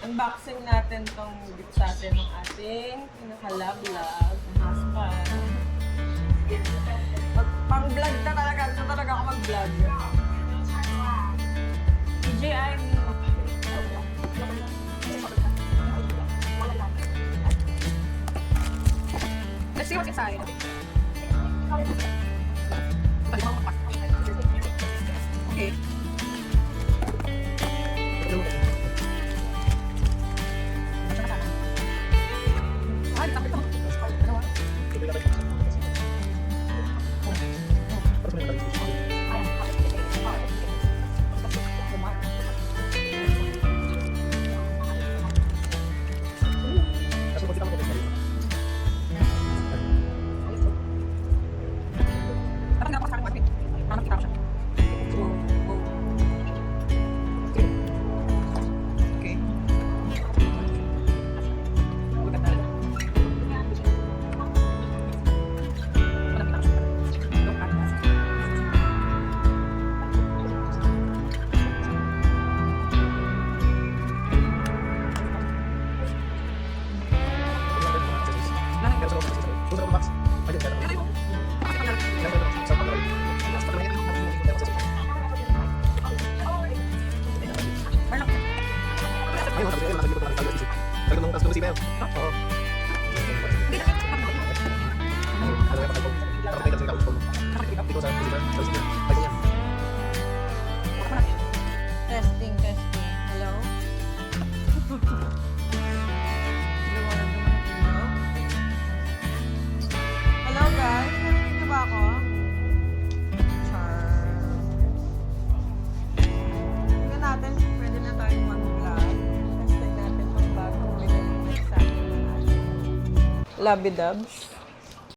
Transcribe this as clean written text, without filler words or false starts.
Unboxing natin tong gift sa atin ng ating pinaka-love-love na husband. Pang-vlog na talaga. Gusto talaga ako mag-vlog. DJI. Let's see what's inside. Okay. Testing. Hello? Hello guys, narinig niyo ba ako? Tingnan natin kung pwede na tayong mag-vlog. Testing natin yung bagong binalik sa akin ng ating Labby Dubs.